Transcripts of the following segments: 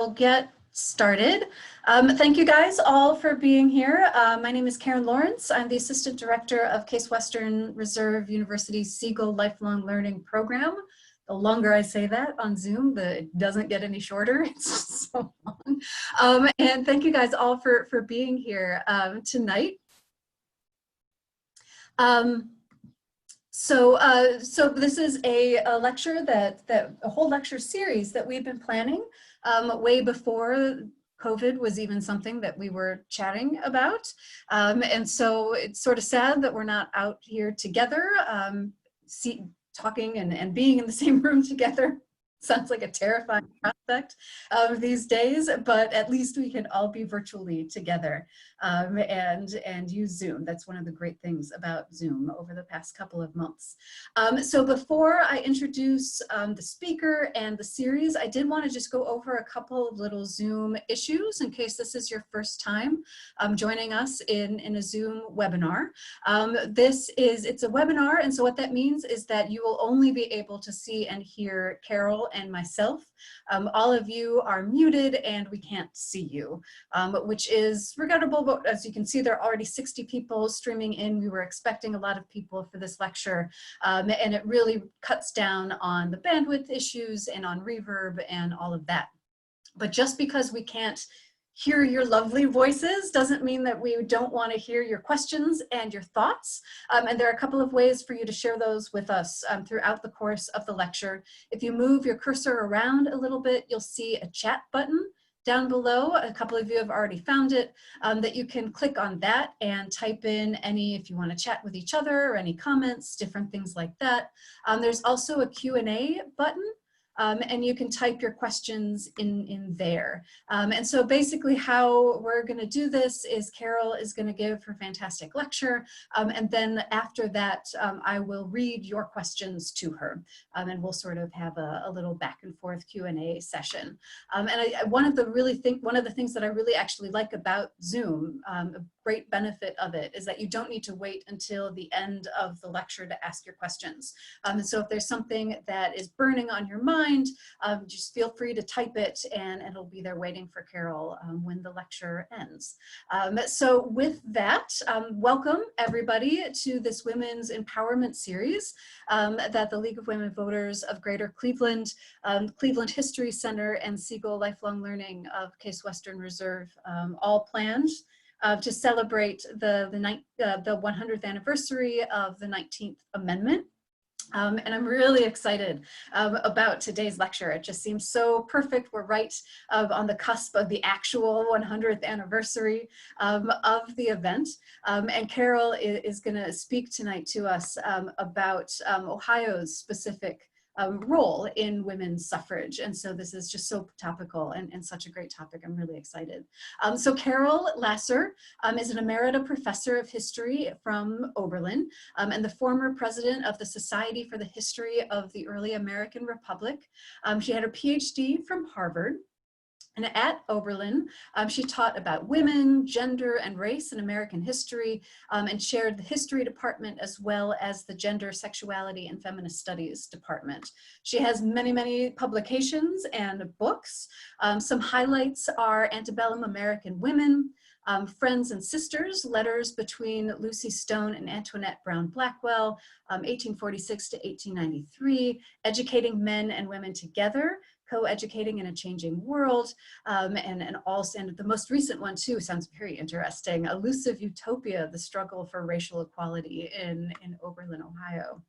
We'll get started. Thank you guys all for being here. My name is Karen Lawrence. I'm the Assistant Director of Case Western Reserve University's Siegel Lifelong Learning Program. The longer I say that on Zoom, it doesn't get any shorter. It's so long. And thank you guys all for being here tonight. So this is a lecture a whole lecture series that we've been planning way before COVID was even something that we were chatting about. And so it's sort of sad that we're not out here together, talking and being in the same room together. Sounds like a terrifying prospect these days, but at least we can all be virtually together and use Zoom. That's one of the great things about Zoom over the past couple of months. So before I introduce the speaker and the series, I did want to just go over a couple of little Zoom issues in case this is your first time joining us in a Zoom webinar. It's a webinar, and so what that means is that you will only be able to see and hear Carol and myself. All of you are muted and we can't see you, which is regrettable, but as you can see, there are already 60 people streaming in. We were expecting a lot of people for this lecture, and it really cuts down on the bandwidth issues and on reverb and all of that. But just because we can't hear your lovely voices doesn't mean that we don't want to hear your questions and your thoughts. And there are a couple of ways for you to share those with us throughout the course of the lecture. If you move your cursor around a little bit, you'll see a chat button down below. A couple of you have already found it, that you can click on that and type in if you want to chat with each other or any comments, different things like that. There's also a Q&A button. And you can type your questions in there. And so basically how we're going to do this is Carol is going to give her fantastic lecture. And then after that, I will read your questions to her. And we'll sort of have a little back and forth Q&A session. One of the things that I really actually like about Zoom, a great benefit of it, is that you don't need to wait until the end of the lecture to ask your questions. And so if there's something that is burning on your mind, just feel free to type it and it'll be there waiting for Carol when the lecture ends. So with that, welcome everybody to this Women's Empowerment Series that the League of Women Voters of Greater Cleveland, Cleveland History Center, and Siegel Lifelong Learning of Case Western Reserve all planned to celebrate the 100th anniversary of the 19th Amendment. And I'm really excited about today's lecture. It just seems so perfect. We're right on the cusp of the actual 100th anniversary of the event. And Carol is going to speak tonight to us about Ohio's specific role in women's suffrage. And so this is just so topical and such a great topic. I'm really excited. So Carol Lasser is an emerita professor of history from Oberlin and the former president of the Society for the History of the Early American Republic. She had her PhD from Harvard. And at Oberlin, she taught about women, gender, and race in American history, and chaired the history department as well as the gender, sexuality, and feminist studies department. She has many, many publications and books. Some highlights are Antebellum American Women, Friends and Sisters, Letters Between Lucy Stone and Antoinette Brown Blackwell, 1846 to 1893, Educating Men and Women Together, Co-Educating in a Changing World, and the most recent one too sounds very interesting, Elusive Utopia, the Struggle for Racial Equality in Oberlin, Ohio.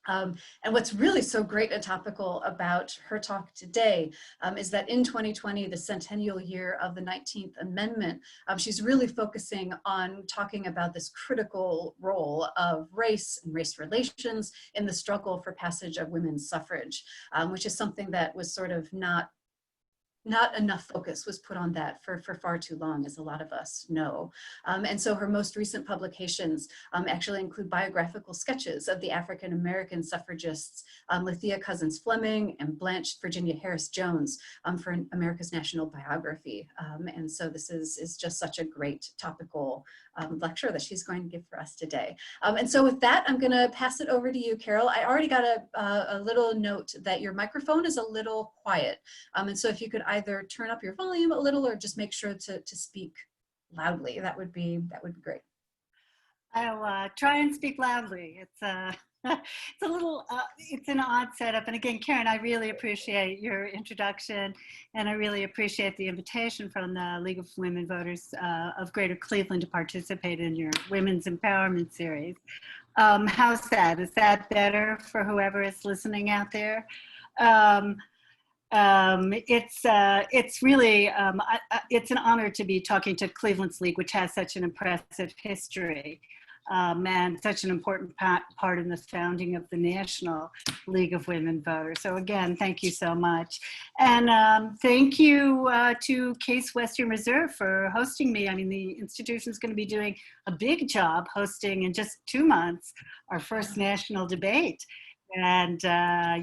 And what's really so great and topical about her talk today is that in 2020, the centennial year of the 19th Amendment, she's really focusing on talking about this critical role of race and race relations in the struggle for passage of women's suffrage, which is something that was sort of not enough focus was put on that for far too long, as a lot of us know. And so her most recent publications actually include biographical sketches of the African-American suffragists, Lethia Cousins Fleming and Blanche Virginia Harris Jones for America's National Biography. And so this is just such a great topical lecture that she's going to give for us today. And so with that, I'm going to pass it over to you, Carol. I already got a little note that your microphone is a little quiet. And so if you could either turn up your volume a little or just make sure to speak loudly. That would be great. I'll try and speak loudly. It's it's a little, it's an odd setup. And again, Karen, I really appreciate your introduction, and I really appreciate the invitation from the League of Women Voters of Greater Cleveland to participate in your Women's Empowerment Series. How's that? Is that better for whoever is listening out there? It's really, it's an honor to be talking to Cleveland's League, which has such an impressive history and such an important part in the founding of the National League of Women Voters. So again, thank you so much. And thank you to Case Western Reserve for hosting me. I mean, the institution is going to be doing a big job hosting in just 2 months our first national debate. And,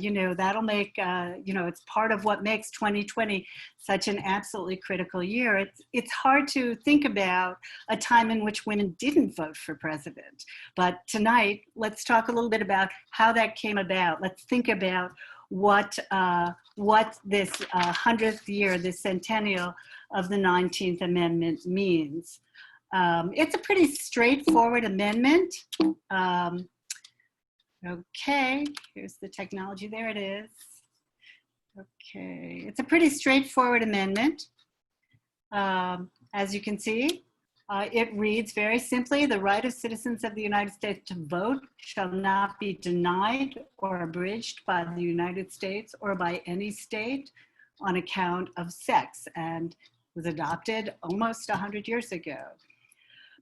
you know, that'll make, you know, it's part of what makes 2020 such an absolutely critical year. It's hard to think about a time in which women didn't vote for president. But tonight, let's talk a little bit about how that came about. Let's think about what this 100th year, this centennial of the 19th Amendment means. It's a pretty straightforward amendment. Okay, here's the technology. There it is. Okay, it's a pretty straightforward amendment. As you can see, it reads very simply: the right of citizens of the United States to vote shall not be denied or abridged by the United States or by any state on account of sex, and was adopted almost 100 years ago.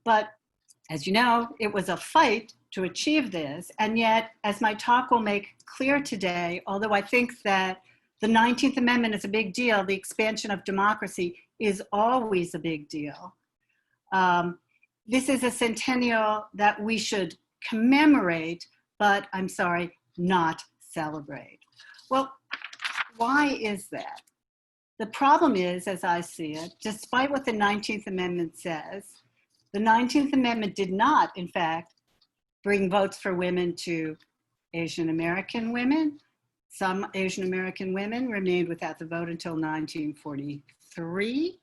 But as you know, it was a fight to achieve this. And yet, as my talk will make clear today, although I think that the 19th Amendment is a big deal, the expansion of democracy is always a big deal. This is a centennial that we should commemorate, but I'm sorry, not celebrate. Well, why is that? The problem is, as I see it, despite what the 19th Amendment says, the 19th Amendment did not, in fact, bring votes for women to Asian American women. Some Asian American women remained without the vote until 1943.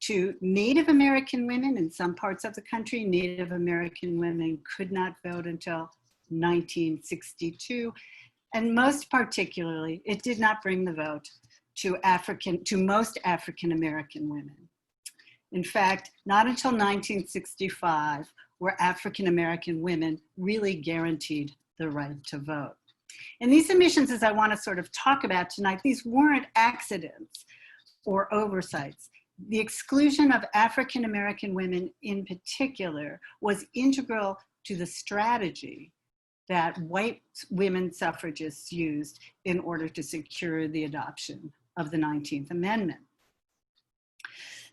To Native American women in some parts of the country, Native American women could not vote until 1962. And most particularly, it did not bring the vote to most African American women. In fact, not until 1965 were African American women really guaranteed the right to vote. And these omissions, as I want to sort of talk about tonight, these weren't accidents or oversights. The exclusion of African American women in particular was integral to the strategy that white women suffragists used in order to secure the adoption of the 19th Amendment.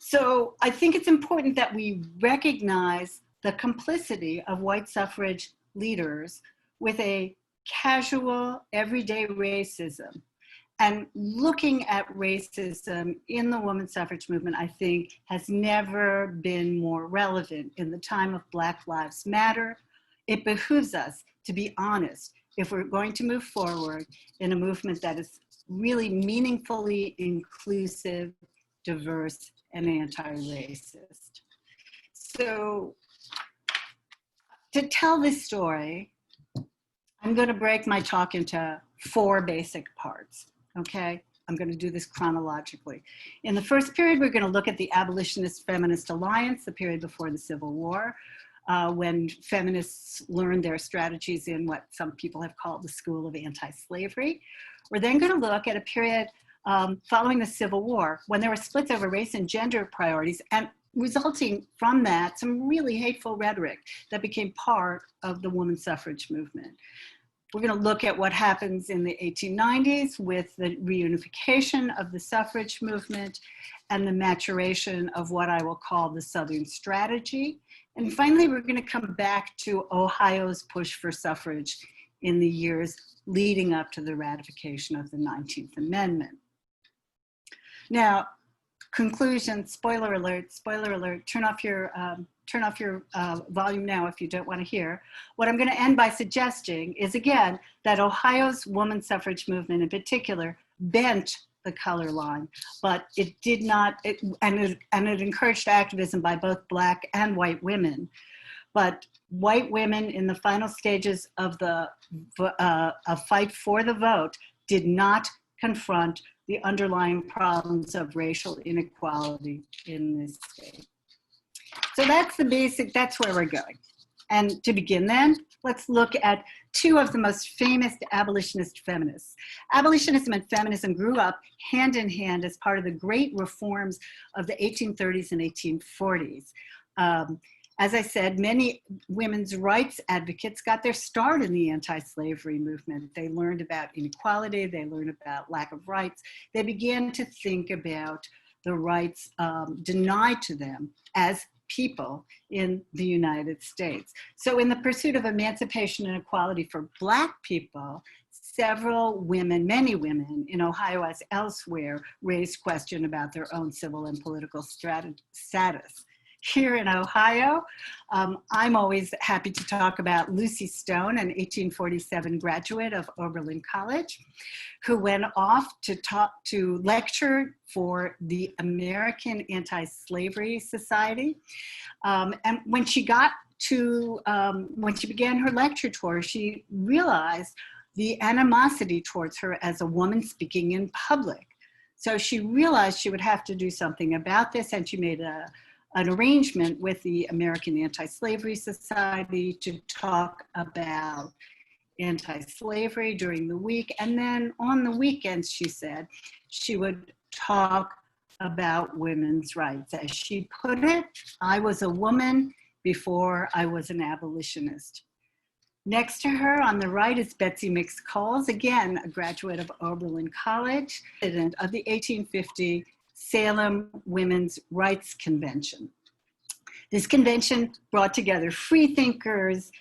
So I think it's important that we recognize the complicity of white suffrage leaders with a casual, everyday racism. And looking at racism in the women's suffrage movement, I think, has never been more relevant in the time of Black Lives Matter. It behooves us to be honest if we're going to move forward in a movement that is really meaningfully inclusive, diverse, and anti-racist. So to tell this story, I'm going to break my talk into 4 basic parts, okay? I'm going to do this chronologically. In the first period, we're going to look at the Abolitionist Feminist Alliance, the period before the Civil War, when feminists learned their strategies in what some people have called the school of anti-slavery. We're then going to look at a period following the Civil War, when there were splits over race and gender priorities, and resulting from that, some really hateful rhetoric that became part of the women's suffrage movement. We're going to look at what happens in the 1890s with the reunification of the suffrage movement and the maturation of what I will call the Southern strategy. And finally, we're going to come back to Ohio's push for suffrage in the years leading up to the ratification of the 19th Amendment. Now, conclusion, spoiler alert, turn off your volume now if you don't want to hear. What I'm going to end by suggesting is, again, that Ohio's women's suffrage movement in particular bent the color line, but it did not, and it encouraged activism by both Black and white women. But white women in the final stages of the fight for the vote did not confront the underlying problems of racial inequality in this state. So that's the basic, that's where we're going. And to begin then, let's look at two of the most famous abolitionist feminists. Abolitionism and feminism grew up hand in hand as part of the great reforms of the 1830s and 1840s. As I said, many women's rights advocates got their start in the anti-slavery movement. They learned about inequality, they learned about lack of rights. They began to think about the rights denied to them as people in the United States. So in the pursuit of emancipation and equality for Black people, several women, many women in Ohio as elsewhere, raised question about their own civil and political status. Here in Ohio, I'm always happy to talk about Lucy Stone, an 1847 graduate of Oberlin College, who went off to lecture for the American Anti-Slavery Society. And when she began her lecture tour, she realized the animosity towards her as a woman speaking in public. So she realized she would have to do something about this, and she made an arrangement with the American Anti-Slavery Society to talk about anti-slavery during the week. And then on the weekends, she said, she would talk about women's rights. As she put it, I was a woman before I was an abolitionist. Next to her on the right is Betsy Mix Coles, again, a graduate of Oberlin College, president of the 1850 Salem Women's Rights Convention. This convention brought together freethinkers,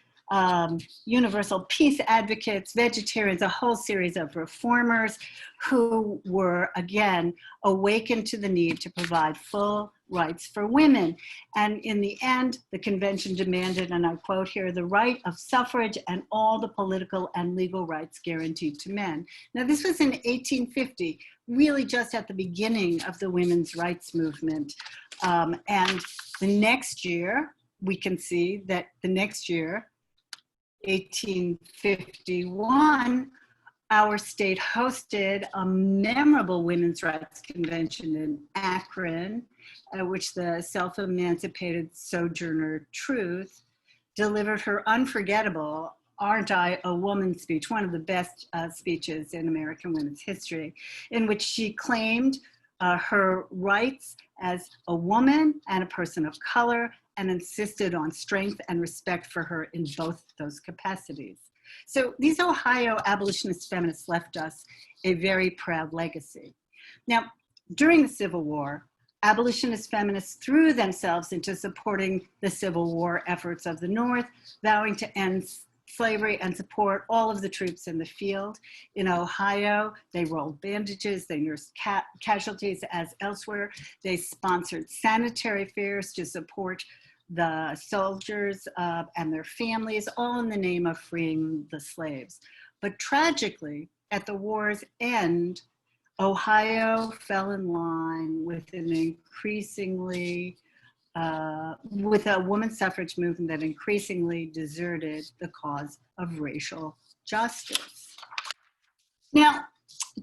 universal peace advocates, vegetarians, a whole series of reformers who were, again, awakened to the need to provide full rights for women. And in the end, the convention demanded, and I quote here, the right of suffrage and all the political and legal rights guaranteed to men. Now, this was in 1850, really just at the beginning of the women's rights movement. And the next year, we can see that the next year, 1851, our state hosted a memorable women's rights convention in Akron, at which the self-emancipated Sojourner Truth delivered her unforgettable "Aren't I a Woman" speech, one of the best speeches in American women's history, in which she claimed her rights as a woman and a person of color, and insisted on strength and respect for her in both those capacities. So these Ohio abolitionist feminists left us a very proud legacy. Now, during the Civil War, abolitionist feminists threw themselves into supporting the Civil War efforts of the North, vowing to end slavery and support all of the troops in the field. In Ohio, they rolled bandages, they nursed casualties as elsewhere. They sponsored sanitary fairs to support the soldiers and their families, all in the name of freeing the slaves. But tragically, at the war's end, Ohio fell in line with an increasingly, with a women's suffrage movement that increasingly deserted the cause of racial justice. Now,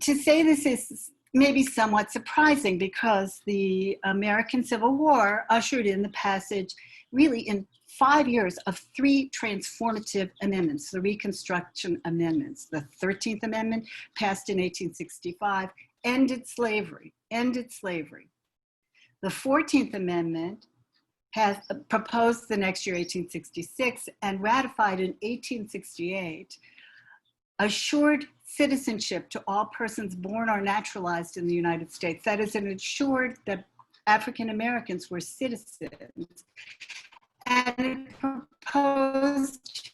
to say this is maybe somewhat surprising because the American Civil War ushered in the passage really in 5 years of 3 transformative amendments, the Reconstruction Amendments. The 13th Amendment, passed in 1865, ended slavery. The 14th Amendment, proposed the next year, 1866, and ratified in 1868, assured citizenship to all persons born or naturalized in the United States. That is, it ensured that African Americans were citizens. And it proposed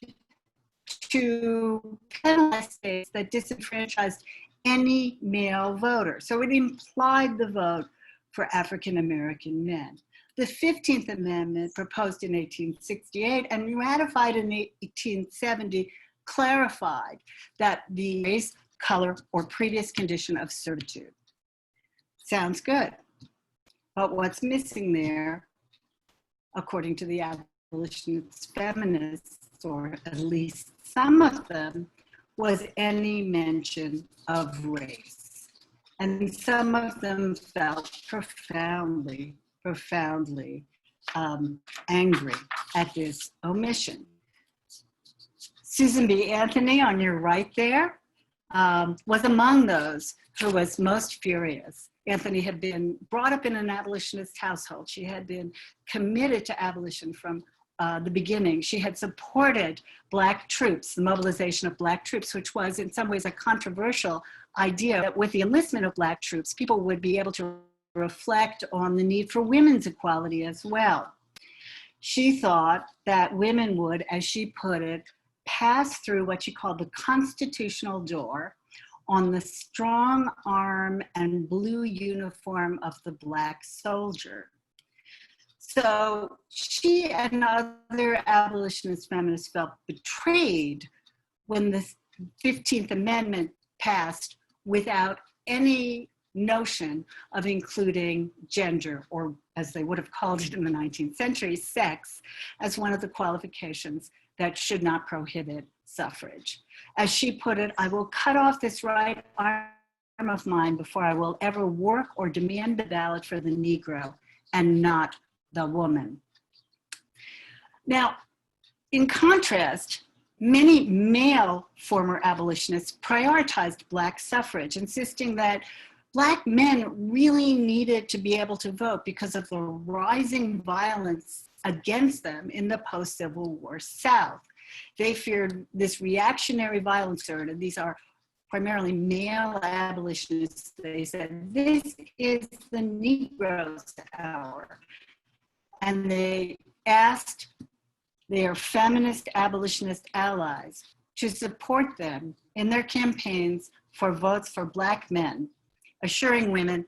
to penalize states that disenfranchised any male voter. So it implied the vote for African American men. The 15th Amendment, proposed in 1868 and ratified in 1870, clarified that the race, color, or previous condition of servitude Sounds good. But what's missing there, according to the abolitionist feminists, or at least some of them, was any mention of race. And some of them felt profoundly angry at this omission. Susan B. Anthony, on your right there, was among those who was most furious. Anthony had been brought up in an abolitionist household. She had been committed to abolition from the beginning. She had supported Black troops, the mobilization of Black troops, which was in some ways a controversial idea that with the enlistment of Black troops, people would be able to reflect on the need for women's equality as well. She thought that women would, as she put it, pass through what she called the constitutional door on the strong arm and blue uniform of the Black soldier. So she and other abolitionist feminists felt betrayed when the 15th Amendment passed without any notion of including gender, or as they would have called it in the 19th century, sex, as one of the qualifications that should not prohibit suffrage. As she put it, I will cut off this right arm of mine before I will ever work or demand the ballot for the Negro and not the woman. Now, in contrast, many male former abolitionists prioritized Black suffrage, insisting that Black men really needed to be able to vote because of the rising violence against them in the post-Civil War South. They feared this reactionary violence, and these are primarily male abolitionists. They said, this is the Negro's hour. And they asked their feminist abolitionist allies to support them in their campaigns for votes for Black men, assuring women,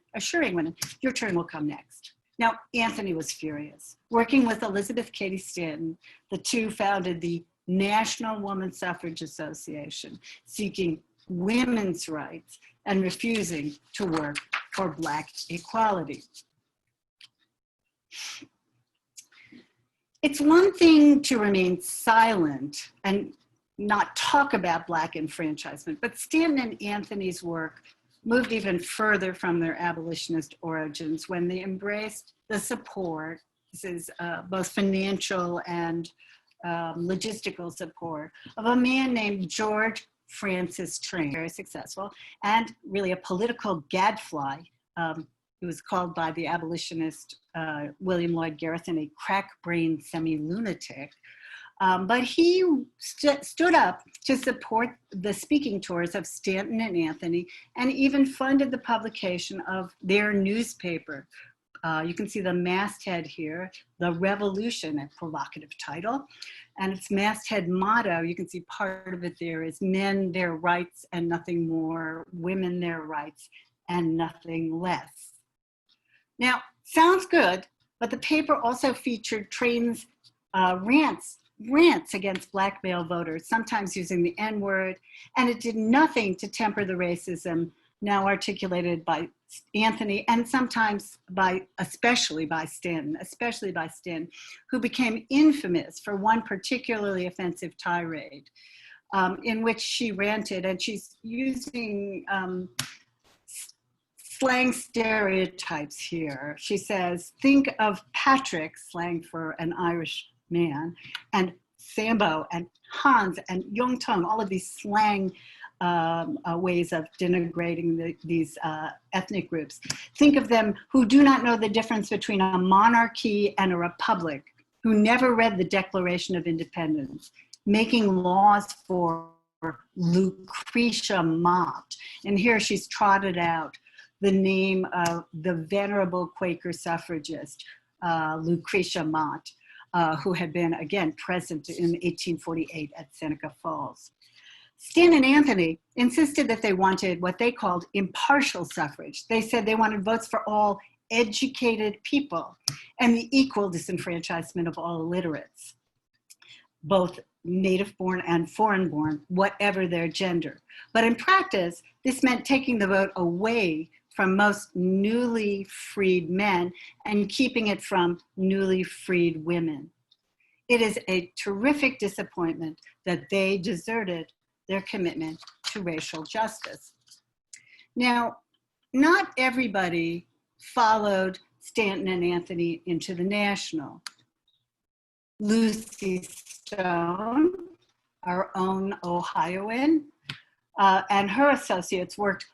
your turn will come next. Now, Anthony was furious. Working with Elizabeth Cady Stanton, the two founded the National Woman Suffrage Association, seeking women's rights and refusing to work for Black equality. It's one thing to remain silent and not talk about Black enfranchisement, but Stanton and Anthony's work moved even further from their abolitionist origins when they embraced the support, this is both financial and logistical support, of a man named George Francis Train, very successful, and really a political gadfly. He was called by the abolitionist William Lloyd Garrison a crack-brained semi-lunatic. But he stood up to support the speaking tours of Stanton and Anthony, and even funded the publication of their newspaper. You can see the masthead here, The Revolution, a provocative title. And its masthead motto, you can see part of it there, is men their rights and nothing more, women their rights and nothing less. Now, sounds good, but the paper also featured Train's rants against Black male voters, sometimes using the N-word, and it did nothing to temper the racism now articulated by Anthony, and sometimes especially by Stanton, who became infamous for one particularly offensive tirade in which she ranted, and she's using slang stereotypes here. She says, think of Patrick, slang for an Irish man, and Sambo and Hans and Young Tong, all of these slang ways of denigrating these ethnic groups. Think of them who do not know the difference between a monarchy and a republic, who never read the Declaration of Independence, making laws for Lucretia Mott. And here she's trotted out the name of the venerable Quaker suffragist, Lucretia Mott, who had been, again, present in 1848 at Seneca Falls. Stanton and Anthony insisted that they wanted what they called impartial suffrage. They said they wanted votes for all educated people and the equal disenfranchisement of all illiterates, both native-born and foreign-born, whatever their gender. But in practice, this meant taking the vote away from most newly freed men and keeping it from newly freed women. It is a terrific disappointment that they deserted their commitment to racial justice. Now, not everybody followed Stanton and Anthony into the National. Lucy Stone, our own Ohioan, and her associates worked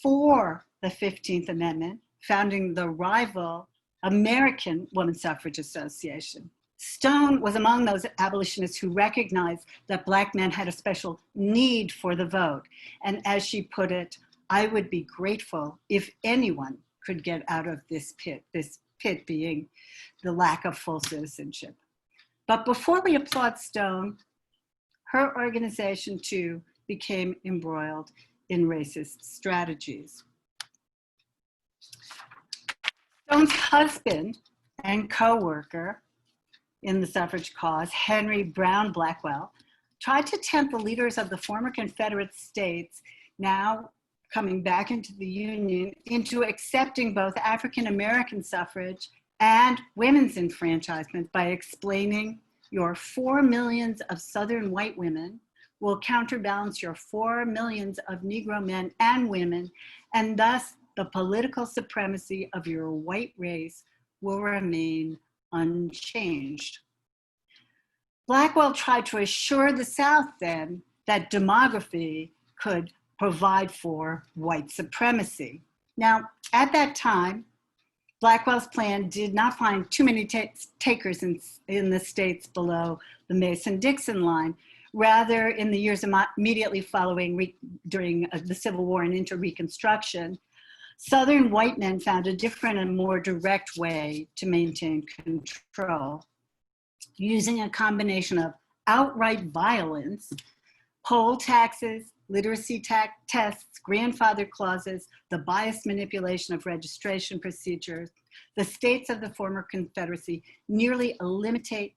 for the 15th Amendment, founding the rival American Woman Suffrage Association. Stone was among those abolitionists who recognized that Black men had a special need for the vote. And as she put it, I would be grateful if anyone could get out of this pit being the lack of full citizenship. But before we applaud Stone, her organization too became embroiled in racist strategies. Stone's husband and co-worker in the suffrage cause, Henry Brown Blackwell, tried to tempt the leaders of the former Confederate states, now coming back into the Union, into accepting both African American suffrage and women's enfranchisement by explaining your 4 millions of Southern white women will counterbalance your 4 millions of Negro men and women, and thus the political supremacy of your white race will remain unchanged. Blackwell tried to assure the South then that demography could provide for white supremacy. Now, at that time, Blackwell's plan did not find too many takers in the states below the Mason-Dixon line. Rather, in the years immediately following during the Civil War and into Reconstruction, Southern white men found a different and more direct way to maintain control, using a combination of outright violence, poll taxes, literacy tests, grandfather clauses, the biased manipulation of registration procedures. The states of the former Confederacy nearly eliminated,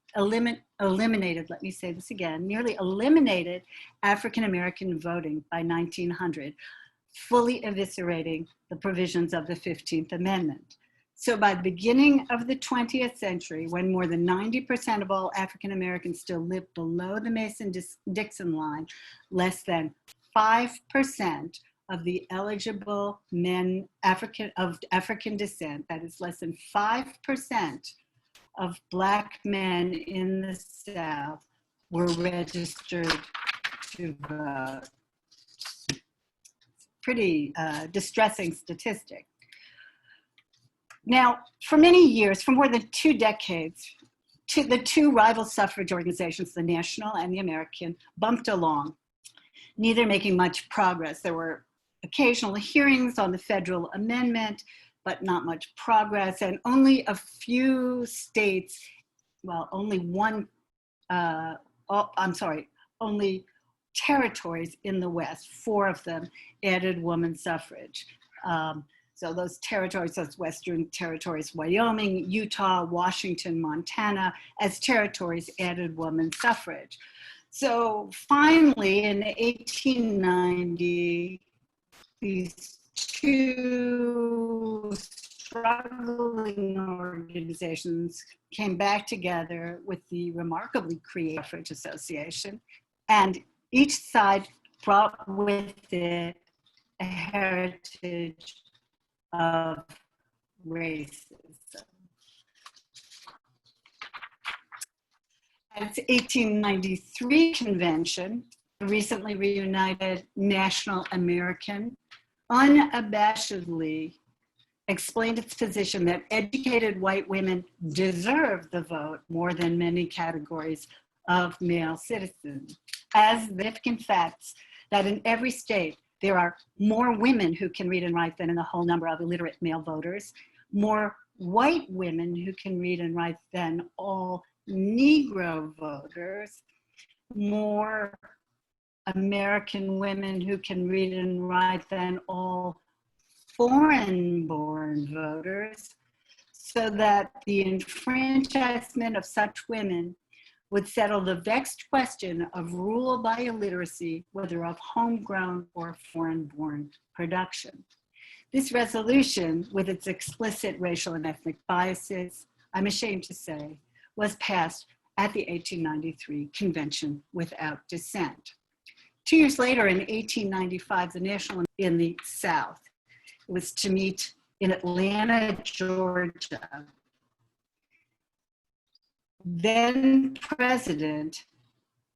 let me say this again, nearly eliminated African-American voting by 1900, fully eviscerating the provisions of the 15th Amendment. So by the beginning of the 20th century, when more than 90% of all African Americans still lived below the Mason-Dixon line, less than 5% of the eligible men of African descent, that is less than 5% of Black men in the South, were registered to vote. Pretty distressing statistic. Now, for many years, for more than 2 decades, the two rival suffrage organizations, the National and the American, bumped along, neither making much progress. There were occasional hearings on the federal amendment, but not much progress, and only a few states, well, only territories in the West, 4 of them, added woman suffrage. So those territories, those Western territories, Wyoming, Utah, Washington, Montana, as territories added woman suffrage. So finally, in 1890, these 2 struggling organizations came back together with the remarkably creative Suffrage Association, and each side brought with it a heritage of racism. At its 1893 convention, the recently reunited National American unabashedly explained its position that educated white women deserve the vote more than many categories of male citizens, as significant facts that in every state there are more women who can read and write than in the whole number of illiterate male voters, more white women who can read and write than all Negro voters, more American women who can read and write than all foreign-born voters, so that the enfranchisement of such women would settle the vexed question of rule by illiteracy, whether of homegrown or foreign-born production. This resolution, with its explicit racial and ethnic biases, I'm ashamed to say, was passed at the 1893 convention without dissent. 2 years later, in 1895, the National in the South, it was to meet in Atlanta, Georgia. Then President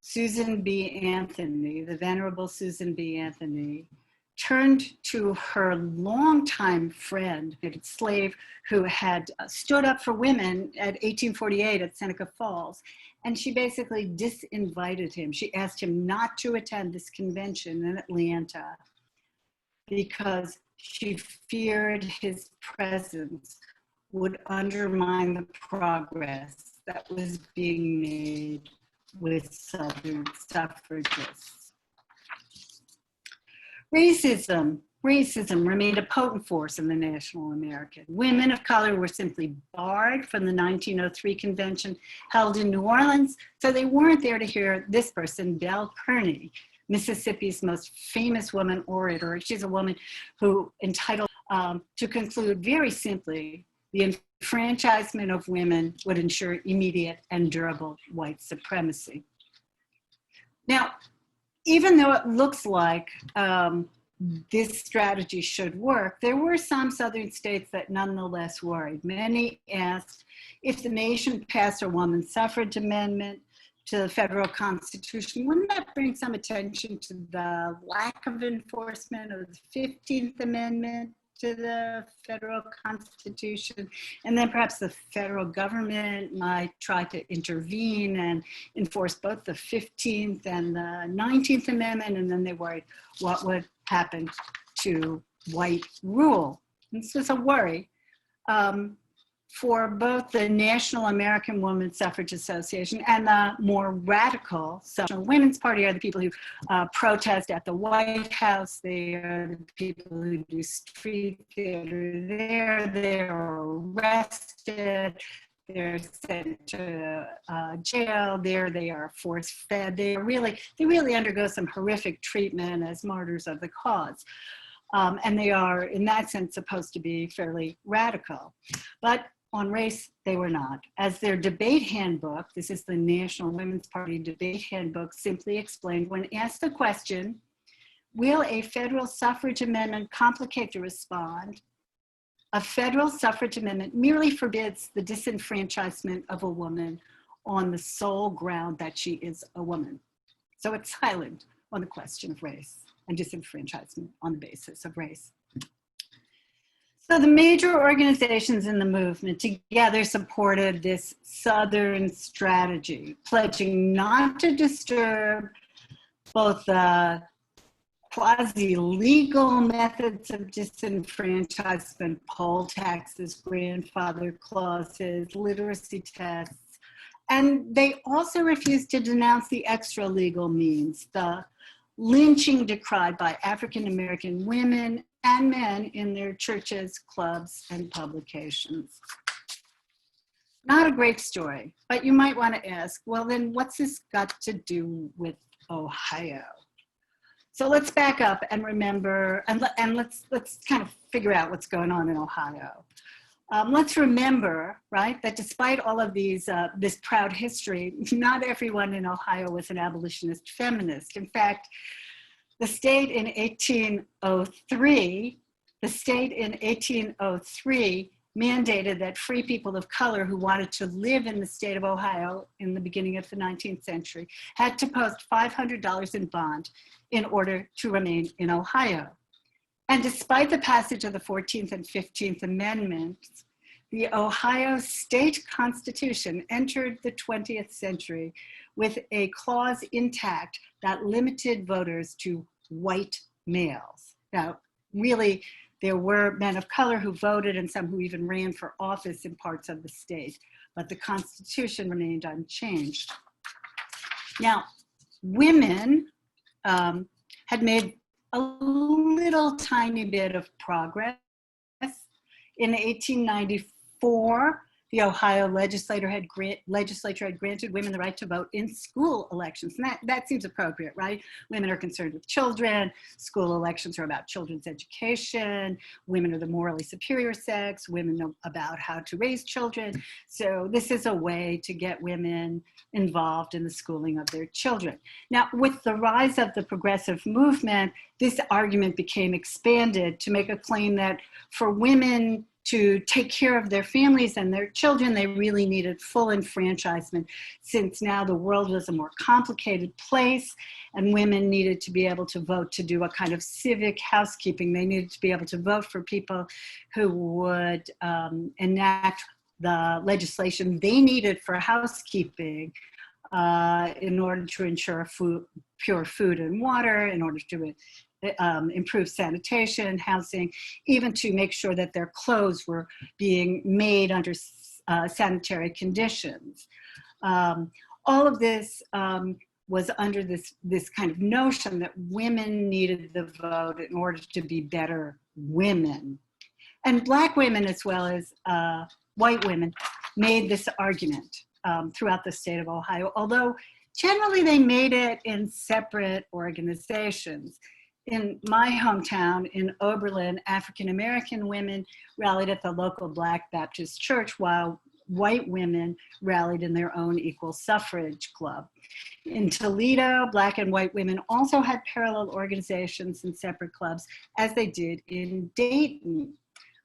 Susan B. Anthony, the Venerable Susan B. Anthony, turned to her longtime friend, a slave who had stood up for women at 1848 at Seneca Falls, and she basically disinvited him. She asked him not to attend this convention in Atlanta because she feared his presence would undermine the progress that was being made with Southern suffragists. Racism remained a potent force in the National American. Women of color were simply barred from the 1903 convention held in New Orleans, so they weren't there to hear this person, Belle Kearney, Mississippi's most famous woman orator. She's a woman who entitled to conclude very simply, the enfranchisement of women would ensure immediate and durable white supremacy. Now, even though it looks like this strategy should work, there were some Southern states that nonetheless worried. Many asked if the nation passed a woman's suffrage amendment to the federal constitution, wouldn't that bring some attention to the lack of enforcement of the 15th Amendment to the federal constitution? And then perhaps the federal government might try to intervene and enforce both the 15th and the 19th Amendment, and then they worried what would happen to white rule. And this was a worry for both the National American Women's Suffrage Association and the more radical National Women's Party are the people who protest at the White House. They are the people who do street theater there. They're arrested. They're sent to jail. There they are force fed. They really undergo some horrific treatment as martyrs of the cause. And they are, in that sense, supposed to be fairly radical. But on race, they were not. As their debate handbook, this is the National Women's Party debate handbook, simply explained, when asked the question, will a federal suffrage amendment complicate to respond? A federal suffrage amendment merely forbids the disenfranchisement of a woman on the sole ground that she is a woman. So it's silent on the question of race and disenfranchisement on the basis of race. So the major organizations in the movement together supported this Southern strategy, pledging not to disturb both the quasi-legal methods of disenfranchisement, poll taxes, grandfather clauses, literacy tests, and they also refused to denounce the extra-legal means, the lynching decried by African-American women and men in their churches, clubs, and publications. Not a great story, but you might want to ask, well, then what's this got to do with Ohio? So let's back up and remember, and let's kind of figure out what's going on in Ohio. Let's remember, right, that despite all of these, this proud history, not everyone in Ohio was an abolitionist feminist. In fact, the state in 1803 mandated that free people of color who wanted to live in the state of Ohio in the beginning of the 19th century had to post $500 in bond in order to remain in Ohio. And despite the passage of the 14th and 15th Amendments, the Ohio state constitution entered the 20th century with a clause intact that limited voters to white males. Now, really, there were men of color who voted and some who even ran for office in parts of the state, but the Constitution remained unchanged. Now, women had made a little tiny bit of progress. In 1894, the Ohio legislature had granted women the right to vote in school elections. And that seems appropriate, right? Women are concerned with children. School elections are about children's education. Women are the morally superior sex. Women know about how to raise children. So this is a way to get women involved in the schooling of their children. Now, with the rise of the progressive movement, this argument became expanded to make a claim that for women to take care of their families and their children, they really needed full enfranchisement, since now the world was a more complicated place and women needed to be able to vote, to do a kind of civic housekeeping. They needed to be able to vote for people who would enact the legislation they needed for housekeeping in order to ensure pure food and water, in order to improve sanitation, housing, even to make sure that their clothes were being made under sanitary conditions. All of this was under this kind of notion that women needed the vote in order to be better women. And Black women, as well as white women, made this argument throughout the state of Ohio, although generally they made it in separate organizations. In my hometown, in Oberlin, African-American women rallied at the local Black Baptist church, while white women rallied in their own equal suffrage club. In Toledo, Black and white women also had parallel organizations and separate clubs, as they did in Dayton.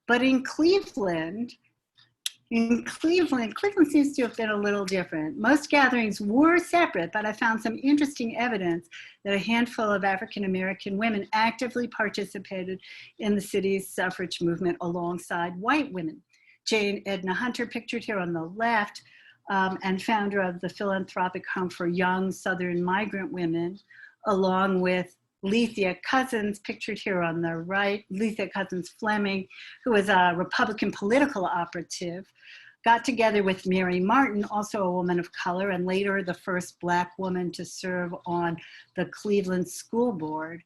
But in Cleveland seems to have been a little different. Most gatherings were separate, but I found some interesting evidence that a handful of African-American women actively participated in the city's suffrage movement alongside white women. Jane Edna Hunter, pictured here on the left, and founder of the philanthropic home for young Southern migrant women, along with Lethea Cousins, pictured here on the right, Lethea Cousins Fleming, who was a Republican political operative, got together with Mary Martin, also a woman of color, and later the first Black woman to serve on the Cleveland School Board.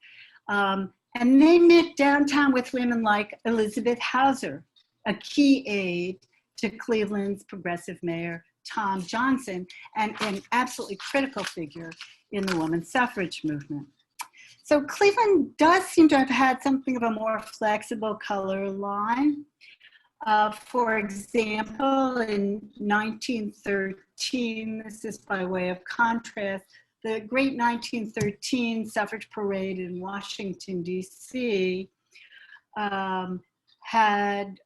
And they met downtown with women like Elizabeth Hauser, a key aide to Cleveland's progressive mayor, Tom Johnson, and an absolutely critical figure in the women's suffrage movement. So Cleveland does seem to have had something of a more flexible color line. For example, in 1913, this is by way of contrast, the great 1913 suffrage parade in Washington, D.C. Had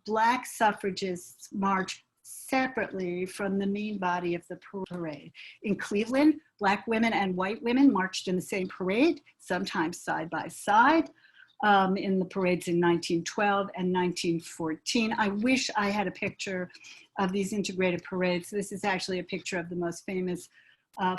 Black suffragists march separately from the main body of the parade. In Cleveland, Black women and white women marched in the same parade, sometimes side by side, in the parades in 1912 and 1914. I wish I had a picture of these integrated parades. This is actually a picture of the most famous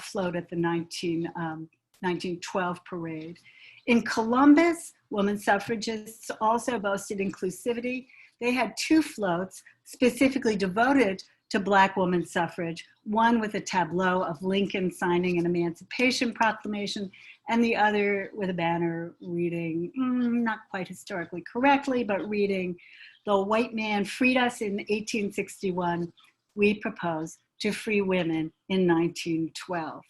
float at the 1912 parade. In Columbus, women suffragists also boasted inclusivity. They had two floats specifically devoted to Black women's suffrage, one with a tableau of Lincoln signing an Emancipation Proclamation, and the other with a banner reading, not quite historically correctly, but reading, "The white man freed us in 1861. We propose to free women in 1912.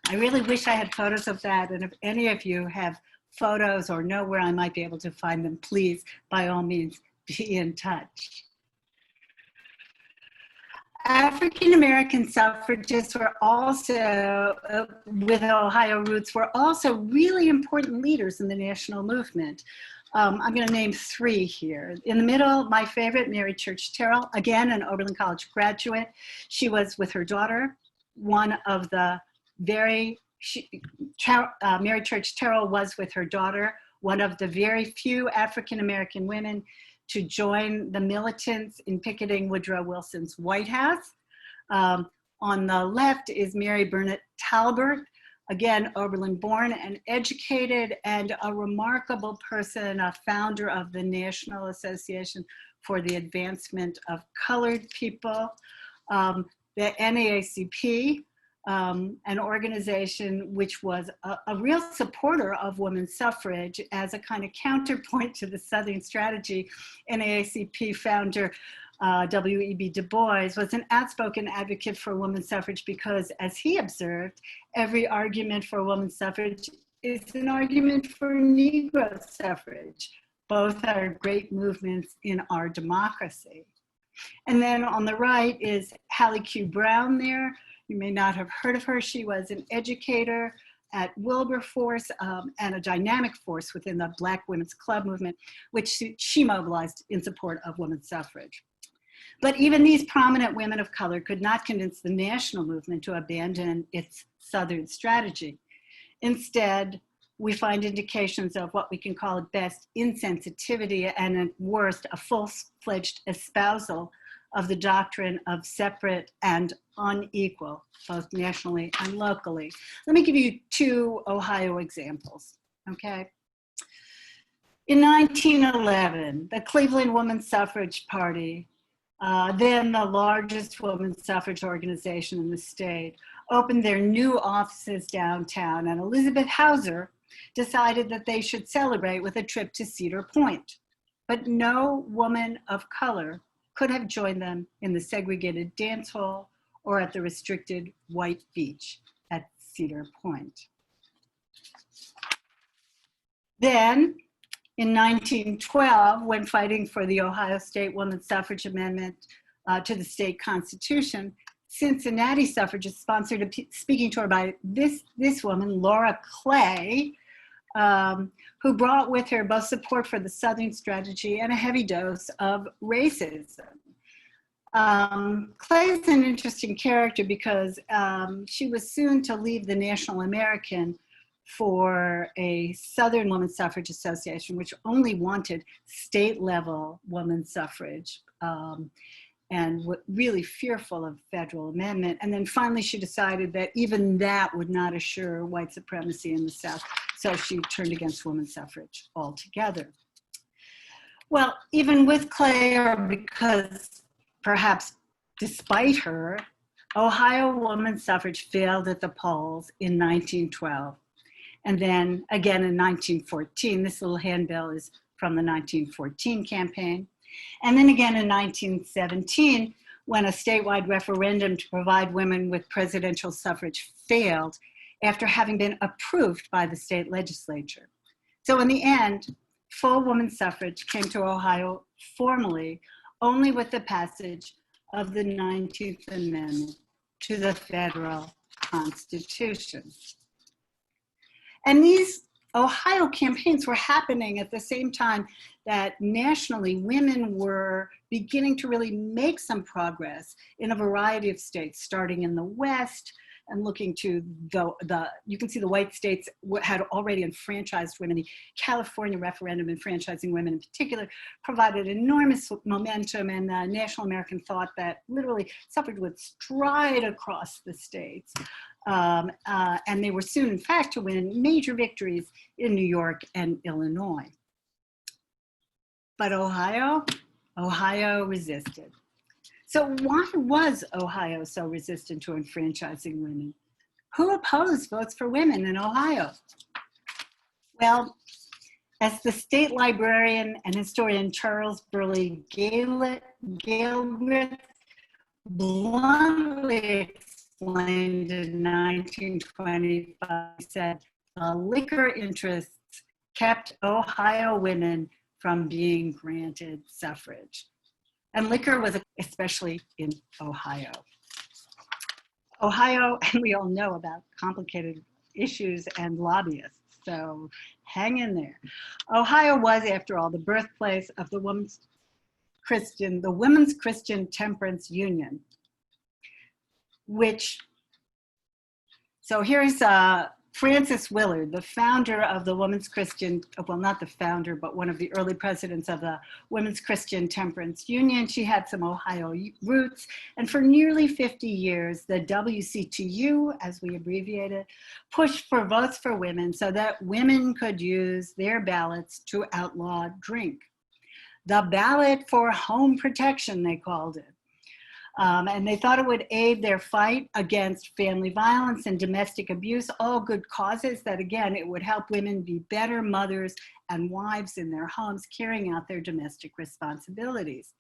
I really wish I had photos of that, and if any of you have photos or know where I might be able to find them, please, by all means, be in touch. African-American suffragists were also, with Ohio roots, were also really important leaders in the national movement. I'm going to name three here. In the middle, my favorite, Mary Church Terrell, again, an Oberlin College graduate. She was with her daughter, one of the Mary Church Terrell was with her daughter, one of the very few African-American women to join the militants in picketing Woodrow Wilson's White House. On the left is Mary Burnett Talbert, again, Oberlin born and educated, and a remarkable person, a founder of the National Association for the Advancement of Colored People, the NAACP, an organization which was a real supporter of women's suffrage as a kind of counterpoint to the Southern strategy. NAACP founder W.E.B. Du Bois, was an outspoken advocate for women's suffrage because, as he observed, every argument for women's suffrage is an argument for Negro suffrage. Both are great movements in our democracy. And then on the right is Hallie Q. Brown there. You may not have heard of her. She was an educator at Wilberforce and a dynamic force within the Black Women's Club movement, which she mobilized in support of women's suffrage. But even these prominent women of color could not convince the national movement to abandon its Southern strategy. Instead, we find indications of what we can call at best insensitivity and at worst a full-fledged espousal of the doctrine of separate and unequal, both nationally and locally. Let me give you two Ohio examples, okay? In 1911, the Cleveland Women's Suffrage Party, then the largest women's suffrage organization in the state, opened their new offices downtown, and Elizabeth Hauser decided that they should celebrate with a trip to Cedar Point. But no woman of color could have joined them in the segregated dance hall or at the restricted white beach at Cedar Point. Then, in 1912, when fighting for the Ohio State Women's Suffrage Amendment to the state constitution, Cincinnati suffragists sponsored a speaking tour by this woman, Laura Clay, who brought with her both support for the Southern strategy and a heavy dose of racism. Clay is an interesting character because she was soon to leave the National American for a Southern Women's Suffrage Association, which only wanted state-level women's suffrage and really fearful of federal amendment. And then finally she decided that even that would not assure white supremacy in the South, so she turned against women's suffrage altogether. Well, even with Clay, or because perhaps despite her, Ohio women's suffrage failed at the polls in 1912. And then again in 1914, this little handbill is from the 1914 campaign. And then again in 1917, when a statewide referendum to provide women with presidential suffrage failed after having been approved by the state legislature. So in the end, full women's suffrage came to Ohio formally only with the passage of the 19th Amendment to the federal Constitution. And these Ohio campaigns were happening at the same time that nationally women were beginning to really make some progress in a variety of states, starting in the West and looking to you can see the white states had already enfranchised women. The California referendum enfranchising women in particular provided enormous momentum, and the National American thought that literally suffrage would stride across the states. And they were soon, in fact, to win major victories in New York and Illinois. But Ohio resisted. So why was Ohio so resistant to enfranchising women? Who opposed votes for women in Ohio? Well, as the state librarian and historian Charles Burley Galbraith bluntly explained in 1925, he said, the liquor interests kept Ohio women from being granted suffrage. And liquor was especially in Ohio. Ohio, and we all know about complicated issues and lobbyists, so hang in there. Ohio was, after all, the birthplace of the Women's Christian Temperance Union, so here's Frances Willard, the founder of the Women's Christian, well, not the founder, but one of the early presidents of the Women's Christian Temperance Union. She had some Ohio roots, and for nearly 50 years, the WCTU, as we abbreviate it, pushed for votes for women so that women could use their ballots to outlaw drink. The ballot for home protection, they called it. And they thought it would aid their fight against family violence and domestic abuse, all good causes that, again, it would help women be better mothers and wives in their homes, carrying out their domestic responsibilities.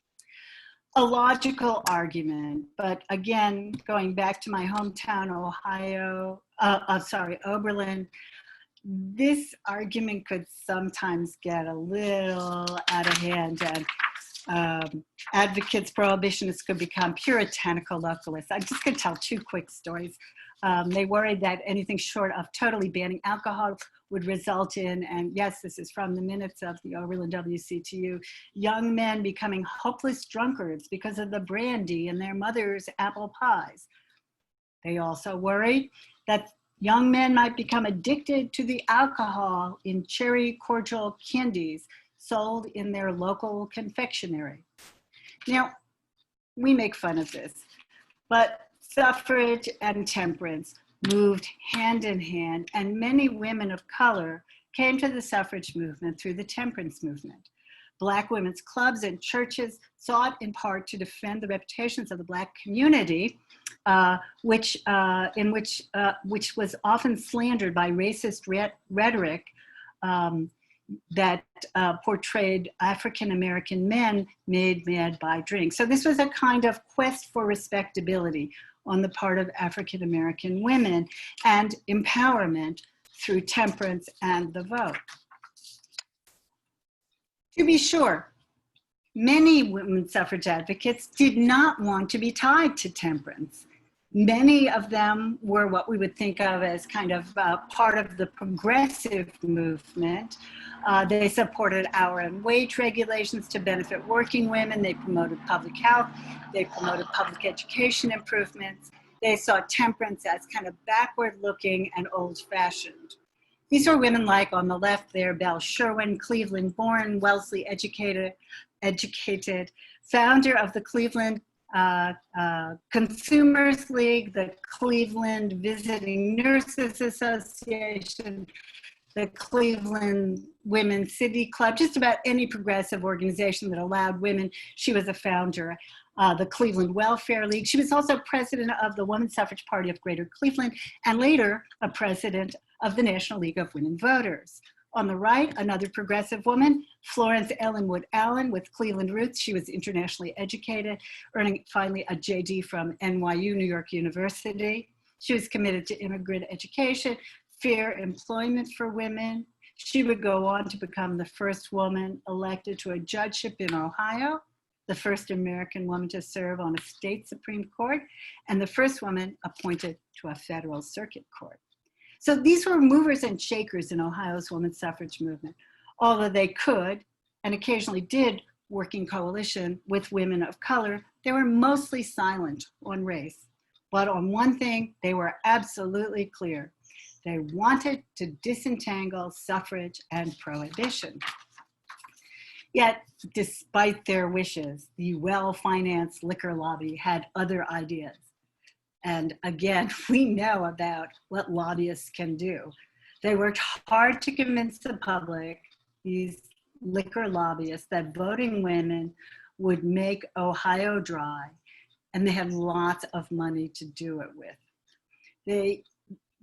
a logical argument, but again, going back to my hometown, Ohio, Oberlin, this argument could sometimes get a little out of hand, and advocates, prohibitionists could become puritanical localists. I'm just going to tell two quick stories. They worried that anything short of totally banning alcohol would result in, and yes, this is from the minutes of the Oberlin WCTU, young men becoming hopeless drunkards because of the brandy in their mother's apple pies. They also worried that young men might become addicted to the alcohol in cherry cordial candies sold in their local confectionery. Now, we make fun of this, but suffrage and temperance moved hand in hand, and many women of color came to the suffrage movement through the temperance movement. Black women's clubs and churches sought in part to defend the reputations of the Black community, which was often slandered by racist rhetoric that portrayed African-American men made mad by drink. So this was a kind of quest for respectability on the part of African-American women and empowerment through temperance and the vote. To be sure, many women suffrage advocates did not want to be tied to temperance. Many of them were what we would think of as kind of part of the progressive movement. They supported hour and wage regulations to benefit working women. They promoted public health. They promoted public education improvements. They saw temperance as kind of backward looking and old fashioned. These were women like on the left there, Belle Sherwin, Cleveland born, Wellesley educated, founder of the Cleveland Consumers League, the Cleveland Visiting Nurses Association, the Cleveland Women's City Club, just about any progressive organization that allowed women. She was a founder. The Cleveland Welfare League. She was also president of the Women's Suffrage Party of Greater Cleveland, and later a president of the National League of Women Voters. On the right, another progressive woman, Florence Ellen Wood Allen with Cleveland roots. She was internationally educated, earning finally a JD from NYU, New York University. She was committed to immigrant education, fair employment for women. She would go on to become the first woman elected to a judgeship in Ohio, the first American woman to serve on a state Supreme Court, and the first woman appointed to a federal circuit court. So these were movers and shakers in Ohio's women's suffrage movement. Although they could, and occasionally did, work in coalition with women of color, they were mostly silent on race. But on one thing, they were absolutely clear. They wanted to disentangle suffrage and prohibition. Yet, despite their wishes, the well-financed liquor lobby had other ideas. And again, we know about what lobbyists can do. They worked hard to convince the public, these liquor lobbyists, that voting women would make Ohio dry, and they had lots of money to do it with.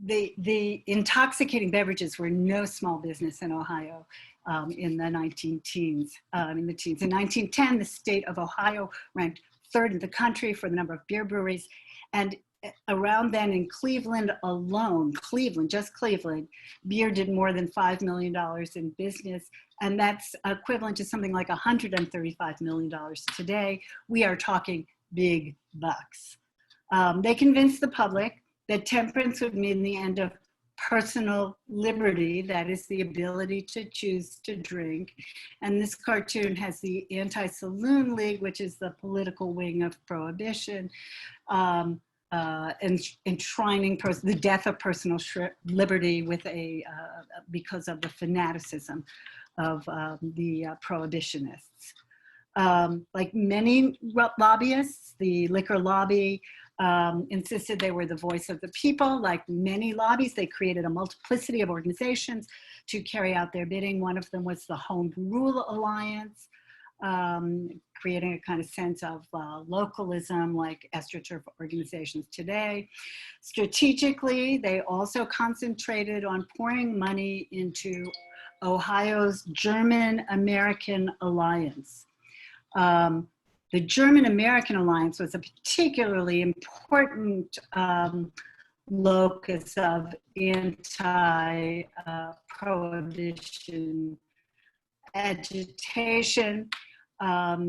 The intoxicating beverages were no small business in Ohio in the teens. In 1910, the state of Ohio ranked third in the country for the number of beer breweries. And around then in Cleveland alone, just Cleveland, beer did more than $5 million in business. And that's equivalent to something like $135 million today. We are talking big bucks. They convinced the public that temperance would mean the end of personal liberty, that is the ability to choose to drink. And this cartoon has the Anti-Saloon League, which is the political wing of prohibition, and enshrining the death of personal liberty with because of the fanaticism of the prohibitionists. Like many lobbyists, the liquor lobby insisted they were the voice of the people. Like many lobbies, they created a multiplicity of organizations to carry out their bidding. One of them was the Home Rule Alliance, creating a kind of sense of localism like astroturf organizations today. Strategically, they also concentrated on pouring money into Ohio's German-American alliance. The German-American alliance was a particularly important locus of anti-prohibition agitation.